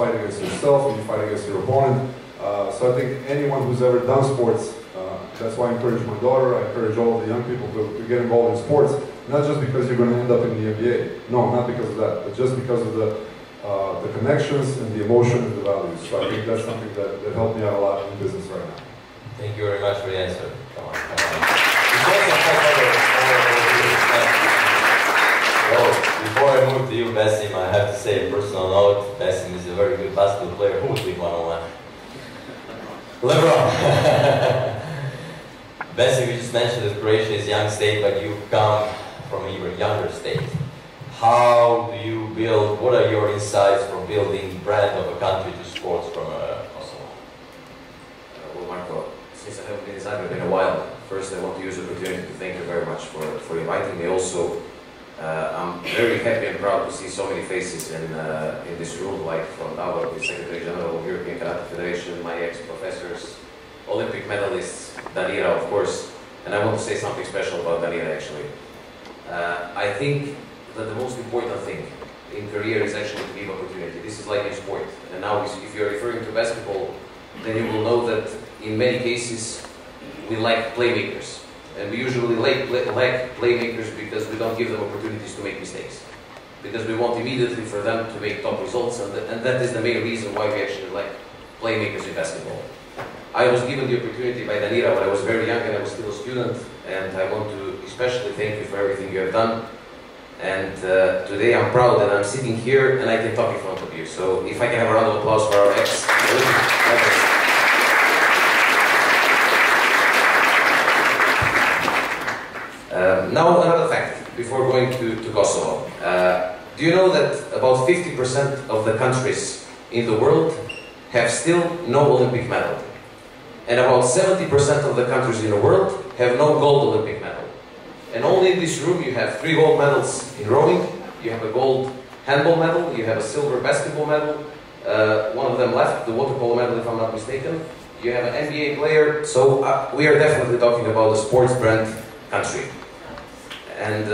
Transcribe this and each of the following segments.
fight against yourself and you fight against your opponent. So I think anyone who's ever done sports, that's why I encourage my daughter, I encourage all of the young people to get involved in sports, not just because you're going to end up in the NBA. No, not because of that, but just because of the connections and the emotion and the values. So I think that's something that helped me out a lot in business right now. Thank you very much for the answer. Come on, come on. Before I move to you, Besim, I have to say a personal note. Besim is a very good basketball player. Who would be one-on-one? LeBron. Besim, you just mentioned that Croatia is a young state, but you come from an even younger state. How do you build, what are your insights from building brand of a country to sports from Kosovo? Well, Marko, since I haven't been in Zagreb in a while, first I want to use the opportunity to thank you very much for inviting me. Also, I'm very happy and proud to see so many faces in this room, like from Davor, the Secretary General of European Karate Federation, my ex-professors, Olympic medalists, Danira, of course, and I want to say something special about Danira actually. I think that the most important thing in career is actually to give opportunity. This is like in sport, and now if you're referring to basketball, then you will know that in many cases we lack playmakers. And we usually lack playmakers because we don't give them opportunities to make mistakes. Because we want immediately for them to make top results, and that is the main reason why we actually lack playmakers in basketball. I was given the opportunity by Danira when I was very young and I was still a student, and I want to especially thank you for everything you have done. And today I'm proud that I'm sitting here and I can talk in front of you. So if I can have a round of applause for our ex-Olympic. Now another fact, before going to Kosovo. Do you know that about 50% of the countries in the world have still no Olympic medal? And about 70% of the countries in the world have no gold Olympic medal. And only in this room you have 3 gold medals in rowing, you have a gold handball medal, you have a silver basketball medal, one of them left, the water polo medal if I'm not mistaken. You have an NBA player, so we are definitely talking about a sports brand country. And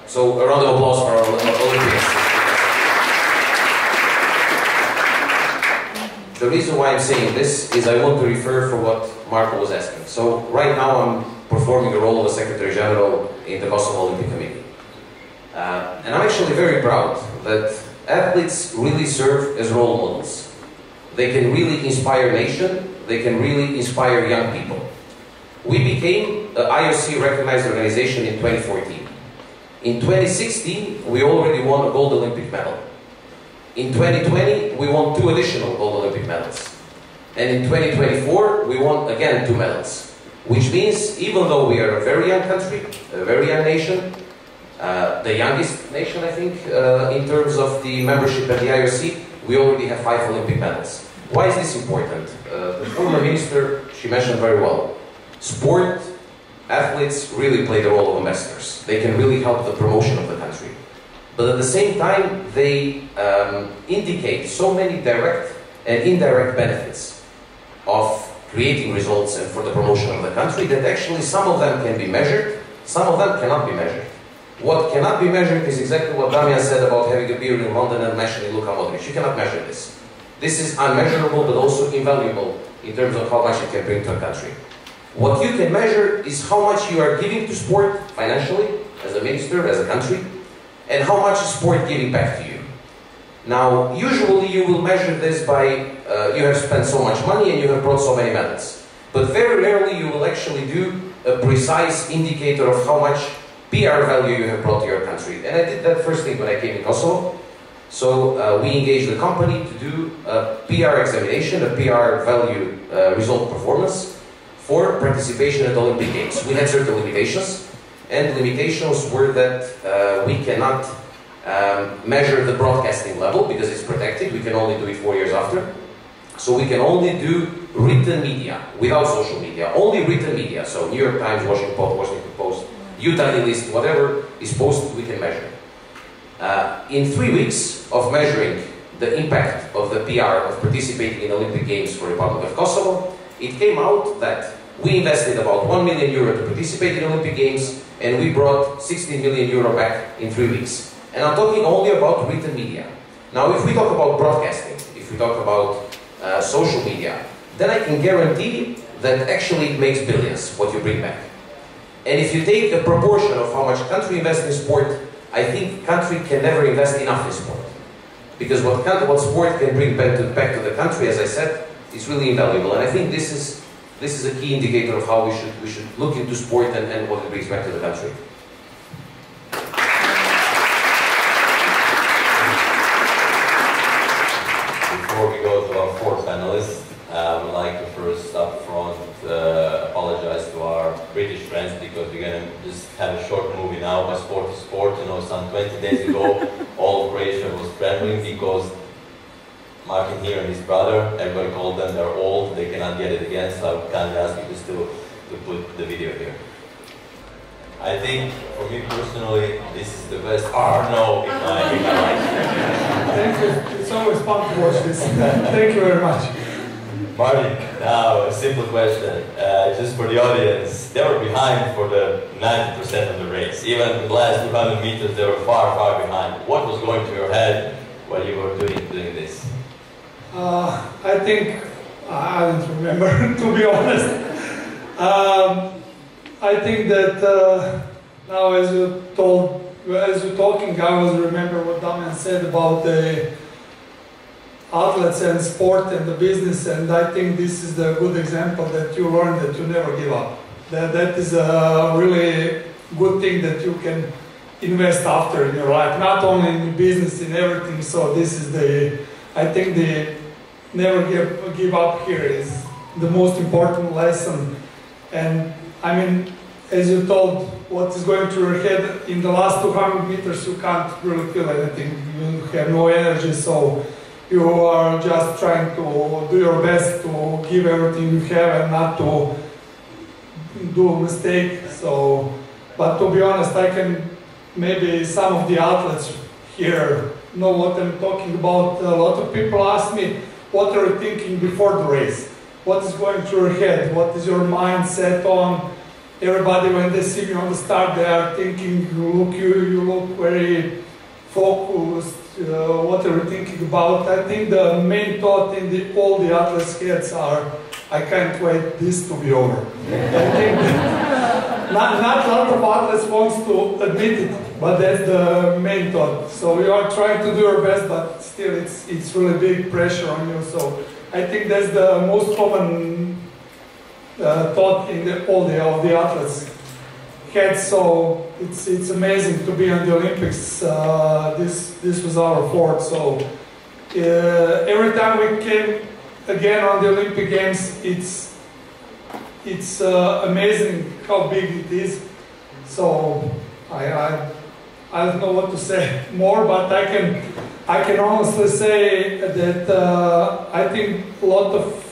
so a round of applause for our Olympians. The reason why I'm saying this is I want to refer for what Marko was asking. So right now I'm performing the role of a Secretary General in the Kosovo Olympic Committee. And I'm actually very proud that athletes really serve as role models. They can really inspire nation, they can really inspire young people. We became an IOC recognized organization in 2014. In 2016, we already won a gold Olympic medal. In 2020, we won 2 additional gold Olympic medals. And in 2024, we won again 2 medals. Which means, even though we are a very young country, a very young nation, the youngest nation, I think, in terms of the membership at the IOC, we already have 5 Olympic medals. Why is this important? The former minister, she mentioned very well. Sport, athletes really play the role of ambassadors. They can really help the promotion of the country. But at the same time, they indicate so many direct and indirect benefits of creating results and for the promotion of the country that actually some of them can be measured, some of them cannot be measured. What cannot be measured is exactly what Damjan said about having a beer in London and mentioning Luka Modric. You cannot measure this. This is unmeasurable but also invaluable in terms of how much it can bring to a country. What you can measure is how much you are giving to sport financially, as a minister, as a country, and how much is sport giving back to you. Now, usually you will measure this by you have spent so much money and you have brought so many medals. But very rarely you will actually do a precise indicator of how much PR value you have brought to your country. And I did that first thing when I came in Kosovo. So we engaged the company to do a PR examination, a PR value result performance for participation at the Olympic Games. We had certain limitations, and the limitations were that we cannot measure the broadcasting level because it's protected. We can only do it 4 years after. So we can only do written media without social media, only written media. So New York Times, Washington Post, Utah Daily List, whatever is posted, we can measure. In 3 weeks of measuring the impact of the PR of participating in Olympic Games for the Republic of Kosovo, it came out that we invested about €1 million to participate in Olympic Games, and we brought €16 million back in 3 weeks. And I'm talking only about written media. Now, if we talk about broadcasting, if if we talk about social media, then I can guarantee that actually it makes billions, what you bring back. And if you take the proportion of how much country invests in sport, I think country can never invest enough in sport. Because what sport can bring back to the country, as I said, is really invaluable. And I think this is a key indicator of how we should look into sport and what it brings back to the country. Before we go to our fourth panelist, I would like to first up front apologize to our British friends because we're going to just have a short movie now, but sport is sport. You know, some 20 days ago, all of Croatia was trembling because Martin here and his brother, everybody called them, they're old, they cannot get it again, so I kindly ask you just to put the video here. I think, for me personally, this is the best Arno in my life. Thank you. It's always fun to watch this. Thank you very much. Martin, now a simple question, just for the audience. They were behind for the 90% of the race. Even in the last 200 meters, they were far, far behind. What was going through your head while you were doing this? I think, I don't remember, to be honest. I think that now as you're talking, I was remember what Damjan said about the athletes and sport and the business, and I think this is the good example that you learn that you never give up. That is a really good thing that you can invest after in your life, not only in business, in everything. So this is I think the never give up here is the most important lesson. And I mean, as you told, what is going through your head in the last 200 meters, you can't really feel anything. You have no energy, so you are just trying to do your best to give everything you have and not to do a mistake. So, but to be honest, I can maybe some of the athletes here know what I'm talking about. A lot of people ask me, what are you thinking before the race? What is going through your head? What is your mind set on? Everybody, when they see me on the start, they are thinking, you look very focused. What are you thinking about? I think the main thought in all the athletes' heads are, I can't wait this to be over. I think not a lot of athletes wants to admit it, but that's the main thought. So you are trying to do your best, but still it's really big pressure on you. So I think that's the most common thought in all the athletes' heads. So it's amazing to be on the Olympics. This was our fourth. So every time we came again on the Olympic Games, it's amazing how big it is. So I don't know what to say more, but I can honestly say that I think a lot of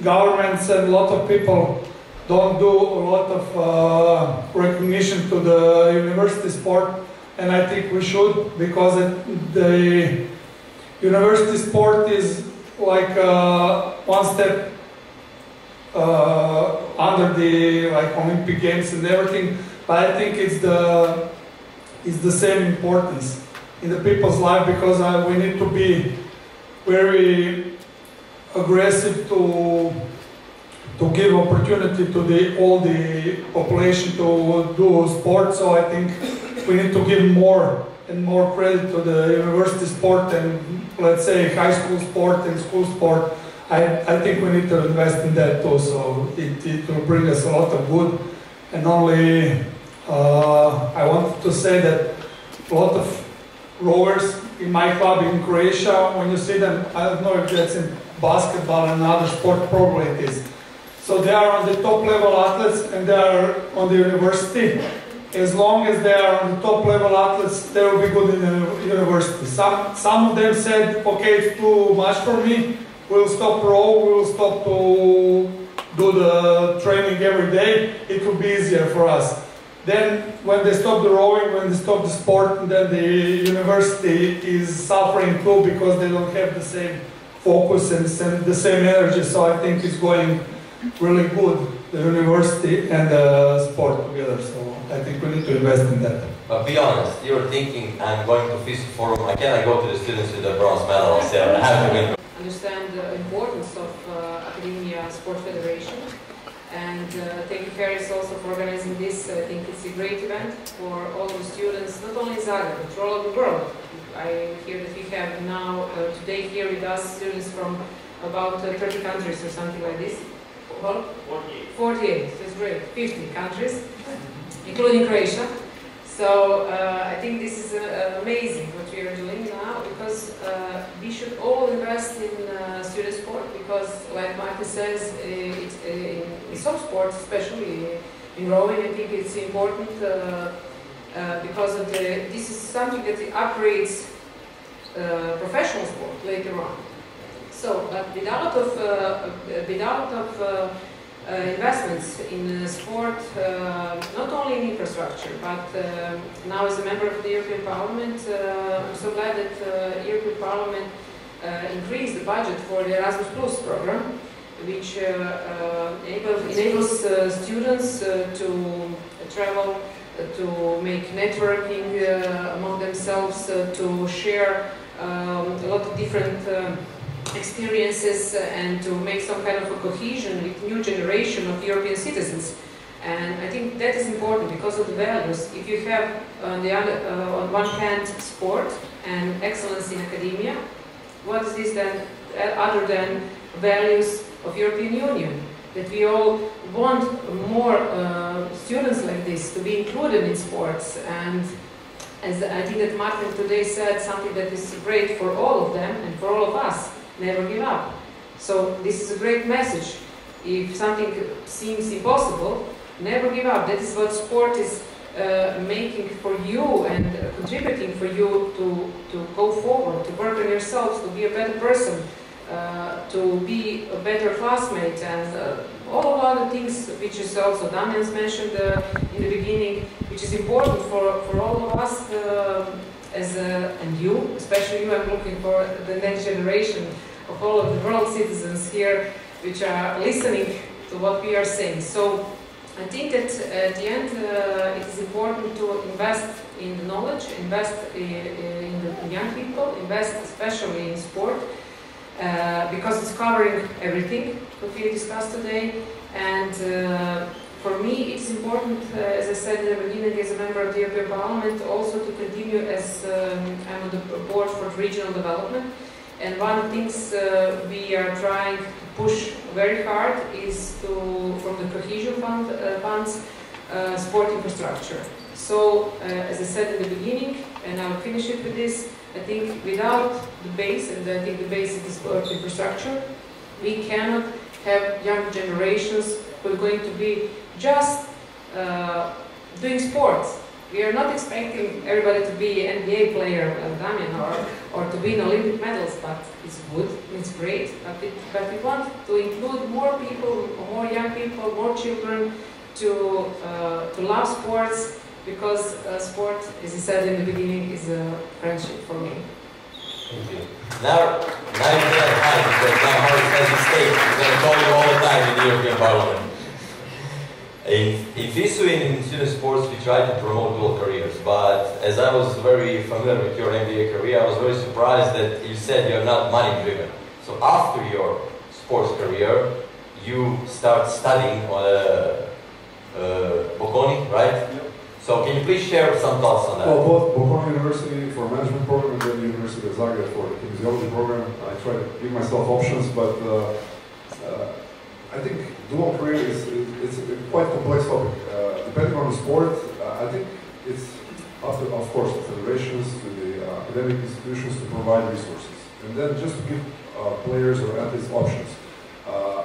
governments and a lot of people don't do a lot of recognition to the university sport, and I think we should, because the university sport is like one step under the Olympic Games and everything, but I think it's the same importance in the people's life, because we need to be very aggressive to give opportunity to all the population to do sport. So I think we need to give more and more credit to the university sport and, let's say, high school sport and school sport. I think we need to invest in that too, so it will bring us a lot of good. And only I wanted to say that a lot of rowers in my club in Croatia, when you see them, I don't know if that's in basketball and other sport, probably it is. So they are on the top level athletes and they are on the university. As long as they are on the top level athletes, they will be good in the university. Some of them said, okay, it's too much for me, we'll stop row, we'll stop to do the training every day, it will be easier for us. Then when they stop the rowing, when they stop the sport, then the university is suffering too, because they don't have the same focus and the same energy. So I think it's going really good, the university and the sport together. So I think we need to invest in that. But be honest, you're thinking, I'm going to FISU Forum, I cannot go to the students with the bronze medal and say I have to win. Sport Federation. And thank you, Ferris, also for organizing this. I think it's a great event for all the students, not only in Zagreb, but all over the world. I hear that we have now, today here with us, students from about 30 countries or something like this. Well, 48. 48, that's great. 50 countries, including Croatia. So I think this is amazing what we are doing now, because we should all invest in student sport, because like Marko says, in some sports, especially in rowing, I think it's important because of this is something that upgrades professional sport later on. So, but without investments in sport, not only in infrastructure, but now as a member of the European Parliament, I'm so glad that the European Parliament increased the budget for the Erasmus Plus program, which enables students to travel, to make networking among themselves, to share a lot of different experiences and to make some kind of a cohesion with new generation of European citizens. And I think that is important because of the values. If you have on one hand sport and excellence in academia, what is this then other than values of European Union? That we all want more students like this to be included in sports. And as I think that Martin today said something that is great for all of them and for all of us: never give up. So this is a great message. If something seems impossible, never give up. That is what sport is making for you and contributing for you to go forward, to work on yourselves, to be a better person, to be a better classmate, and all of other things which is also Damjan's mentioned in the beginning, which is important for all of us and you, especially you. I'm looking for the next generation of all of the world citizens here which are listening to what we are saying. So I think that at the end it is important to invest in the knowledge, invest in the young people, invest especially in sport, because it's covering everything that we discussed today. And for me, it's important, as I said in the beginning, as a member of the European Parliament, also to continue as I'm on the board for regional development. And one of the things we are trying to push very hard is from the cohesion funds, sport infrastructure. So, as I said in the beginning, and I'll finish it with this, I think without the base, and I think the base is the sport infrastructure, we cannot have young generations who are going to be just doing sports. We are not expecting everybody to be an NBA player, Damjan, or to win Olympic medals, but it's good, it's great. But we want to include more people, more young people, more children to love sports, because sport, as I said in the beginning, is a friendship for me. Thank you. Now you can have time, because now Horace has a stake. He's going to call you all the time in the European Parliament. In FISU, in student sports, we try to promote dual careers, but as I was very familiar with your MBA career, I was very surprised that you said you're not money-driven. So after your sports career, you start studying on Bocconi, right? Yep. So can you please share some thoughts on that? Well, both Bocconi University for management program and then the University of Zagreb for the kinesiology program. I try to give myself options, but I think dual career is a quite complex topic. Depending on the sport, I think it's up to, of course, the federations, to the academic institutions to provide resources. And then just to give players or athletes options.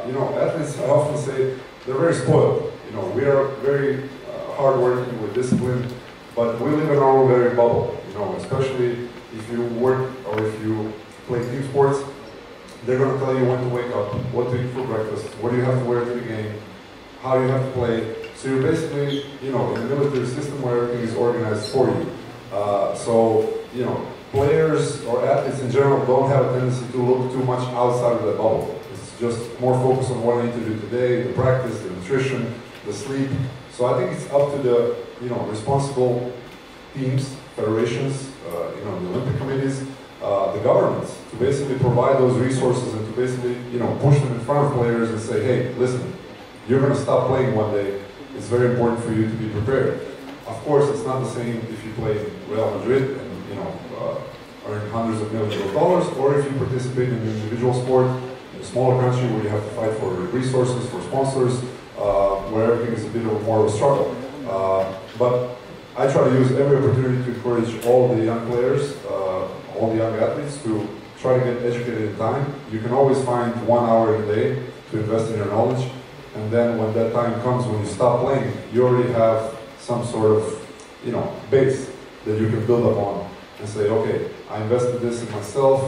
You know, athletes, I often say, they're very spoiled. You know, we are very hardworking, we're disciplined, but we live in our own very bubble. You know, especially if you work or if you play team sports, they're going to tell you when to wake up, what to eat for breakfast, what do you have to wear to the game, how you have to play. So you're basically, you know, in a military system where everything is organized for you. So, you know, players or athletes in general don't have a tendency to look too much outside of that bubble. It's just more focused on what I need to do today, the practice, the nutrition, the sleep. So I think it's up to the, you know, responsible teams, federations, you know, the Olympic committees, the governments to basically provide those resources and to basically, push them in front of players and say, hey, listen, you're going to stop playing one day. It's very important for you to be prepared. Of course, it's not the same if you play in Real Madrid and, earn hundreds of millions of dollars, or if you participate in an individual sport in a smaller country where you have to fight for resources, for sponsors, where everything is a bit more of a struggle. But I try to use every opportunity to encourage all the young players, all the young athletes to try to get educated in time. You can always find 1 hour in a day to invest in your knowledge, and then when that time comes, when you stop playing, you already have some sort of, base that you can build upon and say, okay, I invested this in myself,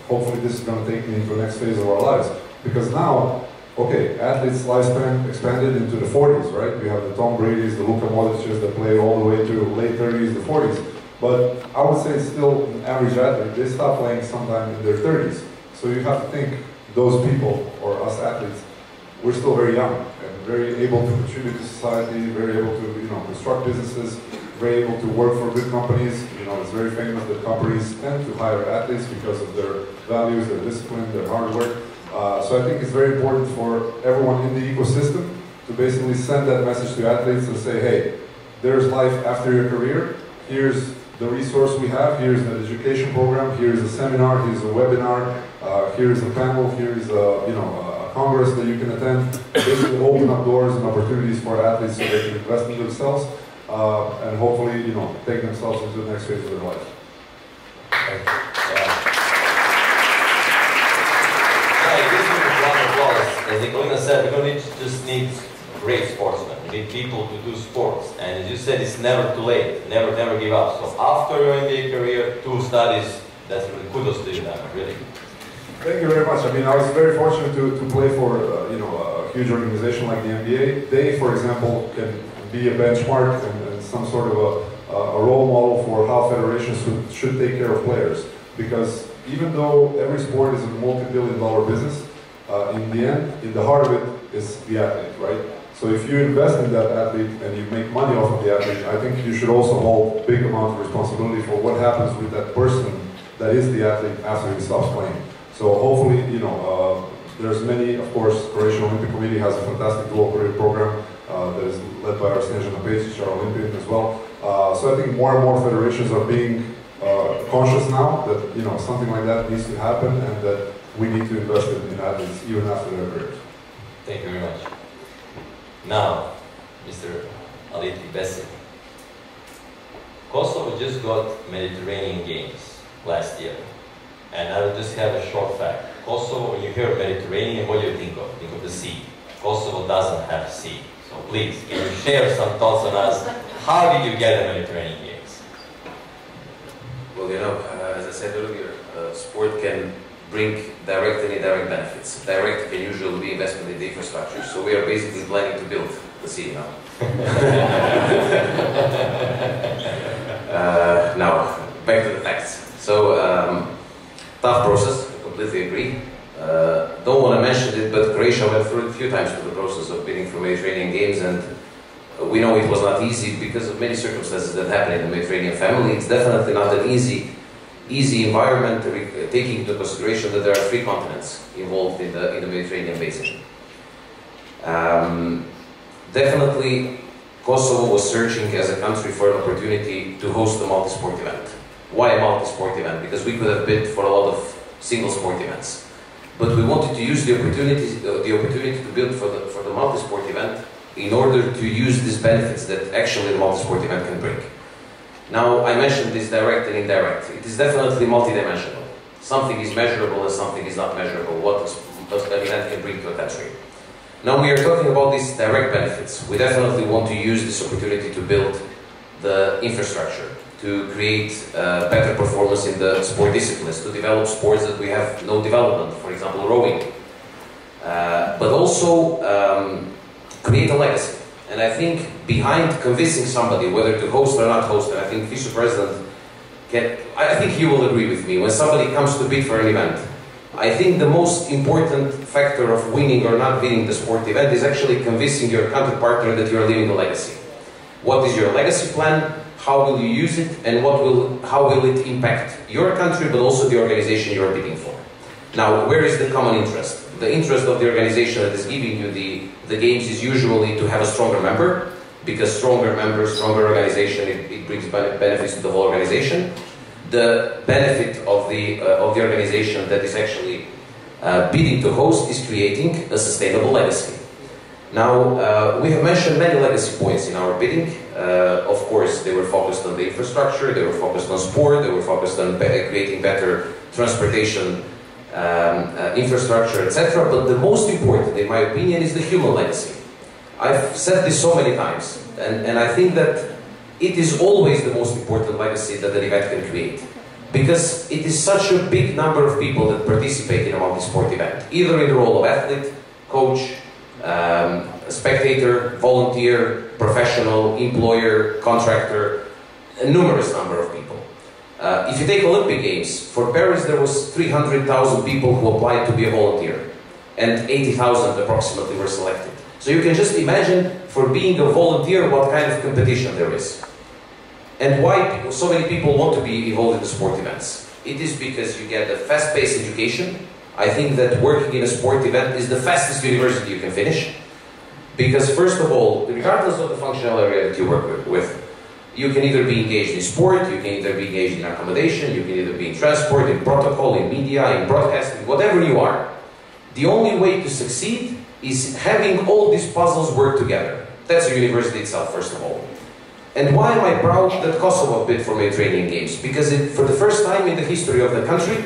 hopefully this is going to take me into the next phase of our lives. Because now, okay, athletes' lifespan expanded into the 40s, right? We have the Tom Brady's, the Luka Modric's that play all the way to late 30s, the 40s. But I would say still an average athlete, they stop playing sometime in their 30s. So you have to think those people, or us athletes, we're still very young and very able to contribute to society, very able to, construct businesses, very able to work for good companies. It's very famous that companies tend to hire athletes because of their values, their discipline, their hard work. So I think it's very important for everyone in the ecosystem to basically send that message to athletes and say, hey, there's life after your career. Here's the resource we have. Here's an education program. Here's a seminar. Here's a webinar. Here's a panel. Here's a congress that you can attend. Basically open up doors and opportunities for athletes so they can invest in themselves and hopefully, take themselves into the next phase of their life. As Nikolina said, we don't just need great sportsmen. We need people to do sports. And as you said, it's never too late. Never give up. So after your NBA career, 2 studies, that's really kudos to you, really. Thank you very much. I was very fortunate to play for a huge organization like the NBA. They, for example, can be a benchmark and some sort of a role model for how federations should take care of players. Because even though every sport is a multi-billion-dollar business, in the end, in the heart of it is the athlete, right? So if you invest in that athlete and you make money off of the athlete, I think you should also hold a big amount of responsibility for what happens with that person that is the athlete after he stops playing. So hopefully, there's many, of course, Croatian Olympic Committee has a fantastic dual career program that is led by our Snježana Pečić, our Olympian as well. So I think more and more federations are being conscious now that, something like that needs to happen and that we need to invest in athletes even after their careers. Thank you very much. Now, Mr. Aliti, Besim. Kosovo just got Mediterranean Games last year. And I will just have a short fact. Kosovo, when you hear Mediterranean, what do you think of? Think of the sea. Kosovo doesn't have sea. So please, can you share some thoughts on us? How did you get the Mediterranean Games? Well, as I said earlier, sport can bring direct and indirect benefits. Direct can usually be investment in the infrastructure. So we are basically planning to build the sea now. Now, back to the facts. So, tough process, I completely agree. Don't want to mention it, but Croatia went through a few times through the process of bidding for Mediterranean Games, and we know it was not easy because of many circumstances that happened in the Mediterranean family. It's definitely not an easy environment, taking into consideration that there are 3 continents involved in the Mediterranean basin. Definitely, Kosovo was searching as a country for an opportunity to host a multi-sport event. Why a multi-sport event? Because we could have bid for a lot of single sport events, but we wanted to use the opportunity to bid for the multi-sport event in order to use these benefits that actually the multi-sport event can bring. Now, I mentioned this direct and indirect. It is definitely multidimensional. Something is measurable and something is not measurable. What an event can bring to a country. Now, we are talking about these direct benefits. We definitely want to use this opportunity to build the infrastructure, to create better performance in the sport disciplines, to develop sports that we have no development, for example, rowing. But also create a legacy. And I think behind convincing somebody whether to host or not host, and I think FISU president I think he will agree with me, when somebody comes to bid for an event, I think the most important factor of winning or not winning the sport event is actually convincing your counterpartner that you are leaving a legacy. What is your legacy plan? how will you use it, and how will it impact your country, but also the organization you're bidding for. Now, where is the common interest? The interest of the organization that is giving you the games is usually to have a stronger member, because stronger members, stronger organization, it brings benefits to the whole organization. The benefit of the organization that is actually bidding to host is creating a sustainable legacy. Now, we have mentioned many legacy points in our bidding. Of course, they were focused on the infrastructure, they were focused on sport, they were focused on creating better transportation infrastructure, etc. But the most important, in my opinion, is the human legacy. I've said this so many times, and I think that it is always the most important legacy that an event can create. Because it is such a big number of people that participate in a multi-sport event, either in the role of athlete, coach, spectator, volunteer, professional, employer, contractor, a numerous number of people. If you take Olympic Games, for Paris there was 300,000 people who applied to be a volunteer, and 80,000 approximately were selected. So you can just imagine, for being a volunteer, what kind of competition there is. And why so many people want to be involved in the sport events. It is because you get a fast-paced education. I think that working in a sport event is the fastest university you can finish. Because first of all, regardless of the functional area that you work with, you can either be engaged in sport, you can either be engaged in accommodation, you can either be in transport, in protocol, in media, in broadcasting, whatever you are. The only way to succeed is having all these puzzles work together. That's the university itself, first of all. And why am I proud that Kosovo bid for Mediterranean Games? Because for the first time in the history of the country,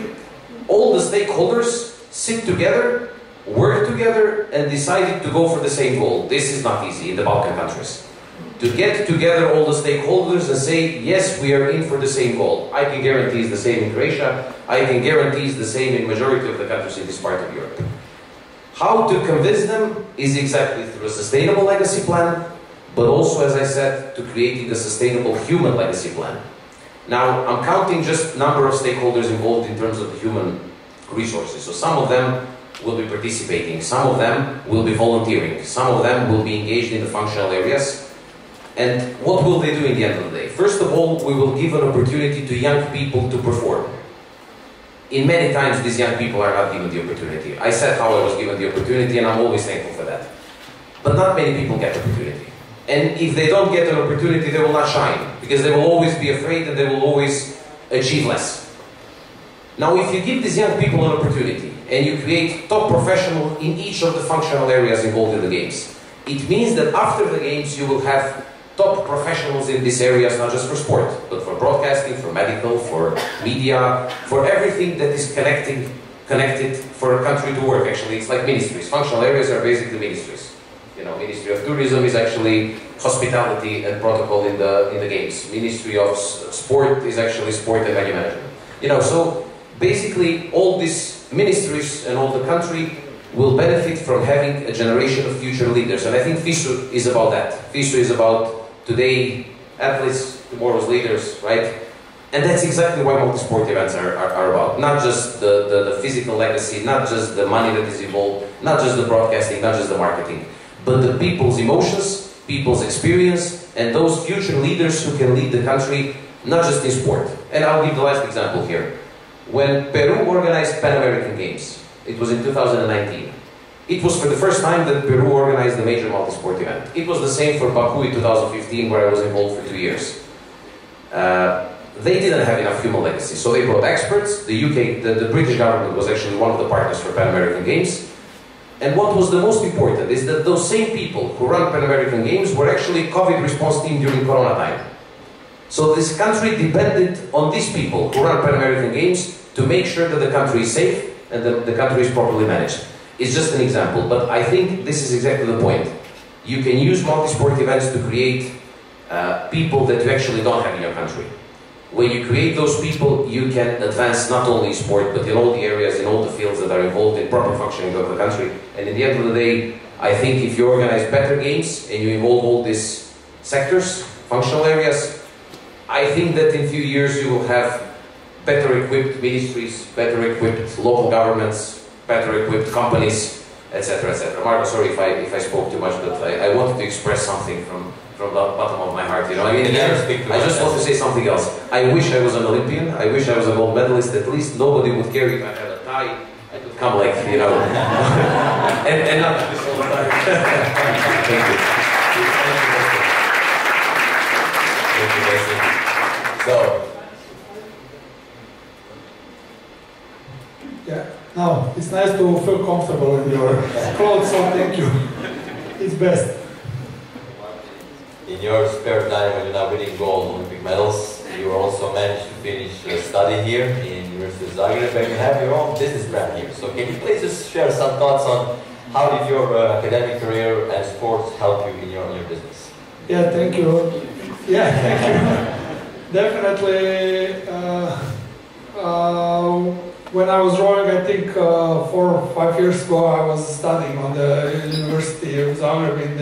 all the stakeholders sit together, work together, and decided to go for the same goal. This is not easy in the Balkan countries. To get together all the stakeholders and say, yes, we are in for the same goal. I can guarantee it's the same in Croatia. I can guarantee it's the same in majority of the countries in this part of Europe. How to convince them is exactly through a sustainable legacy plan, but also, as I said, to creating a sustainable human legacy plan. Now, I'm counting just number of stakeholders involved in terms of the human resources. So some of them will be participating, some of them will be volunteering, some of them will be engaged in the functional areas. And what will they do in the end of the day? First of all, we will give an opportunity to young people to perform. In many times, these young people are not given the opportunity. I said how I was given the opportunity, and I'm always thankful for that. But not many people get the opportunity. And if they don't get an opportunity, they will not shine, because they will always be afraid and they will always achieve less. Now, if you give these young people an opportunity, and you create top professionals in each of the functional areas involved in the games, it means that after the games you will have top professionals in these areas, not just for sport, but for broadcasting, for medical, for media, for everything that is connected for a country to work. Actually, it's like ministries. Functional areas are basically ministries. You know, Ministry of Tourism is actually hospitality and protocol in the games. Ministry of Sport is actually sport and venue management. You know, so basically all these ministries and all the country will benefit from having a generation of future leaders. And I think FISU is about that. FISU is about today athletes, tomorrow's leaders, right? And that's exactly why multi-sport events are about. Not just the physical legacy, not just the money that is involved, not just the broadcasting, not just the marketing, but the people's emotions, people's experience, and those future leaders who can lead the country, not just in sport. And I'll give the last example here. When Peru organized Pan American Games, it was in 2019. It was for the first time that Peru organized a major multi-sport event. It was the same for Baku in 2015, where I was involved for 2 years. They didn't have enough human legacy, so they brought experts. The British government was actually one of the partners for Pan American Games. And what was the most important is that those same people who run Pan American Games were actually COVID response team during Corona time. So this country depended on these people who run Pan American Games to make sure that the country is safe and that the country is properly managed. It's just an example, but I think this is exactly the point. You can use multi-sport events to create people that you actually don't have in your country. When you create those people, you can advance not only in sport, but in all the areas, in all the fields that are involved in proper functioning of the country. And in the end of the day, I think if you organize better games and you involve all these sectors, functional areas, I think that in a few years you will have better equipped ministries, better equipped local governments, better equipped companies etc., etc. Marko, sorry if I spoke too much, but I wanted to express something from the bottom of my heart. You know, I mean, I just want to say something else. I wish I was an Olympian. I wish I was a gold medalist. At least nobody would care if I had a tie. I could come like, you know, and not this all the time. Thank you. Thank you, Besim. So, Yeah, no, it's nice to feel comfortable in your clothes, so thank you. It's best. in your spare time when you're not winning gold Olympic medals, you also managed to finish study here in University of Zagreb, and you have your own business brand here. So can you please just share some thoughts on how did your academic career and sports help you in your business? Yeah, thank you. Yeah, thank you. Definitely. When I was drawing, I think 4 or 5 years ago, I was studying on the University of Zagreb in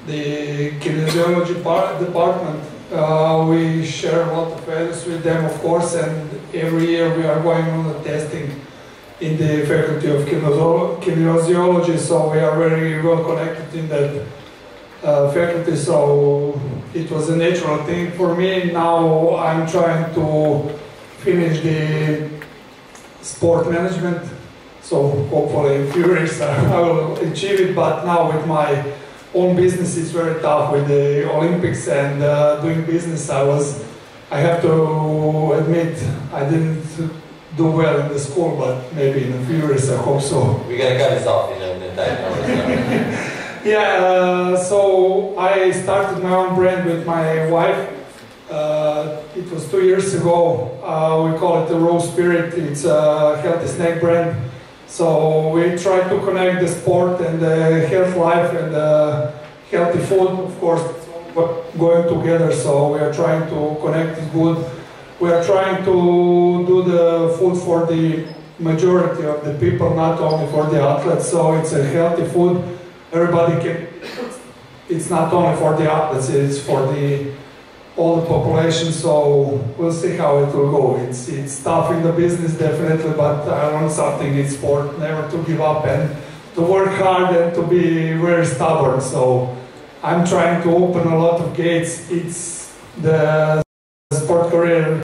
the kinesiology department. We share a lot of values with them, of course, and every year we are going on the testing in the faculty of kinesiology, so we are very well connected in that faculty, so it was a natural thing for me. Now I'm trying to finish the sport management, so hopefully in few years I will achieve it, but now with my own business it's very tough with the Olympics and doing business. I have to admit I didn't do well in the school, but maybe in a few years I hope so. We're gonna cut this off in a time. Yeah, so I started my own brand with my wife. It was 2 years ago. We call it the Raw Spirit. It's a healthy snack brand. So we try to connect the sport and the health life and the healthy food, of course, going together. So we are trying to connect it good. We are trying to do the food for the majority of the people, not only for the athletes. So it's a healthy food. Everybody can. It's not only for the athletes. It's for all the population, so we'll see how it will go. It's tough in the business, definitely, but I learned something in sport, never to give up and to work hard and to be very stubborn. So I'm trying to open a lot of gates. It's the sport career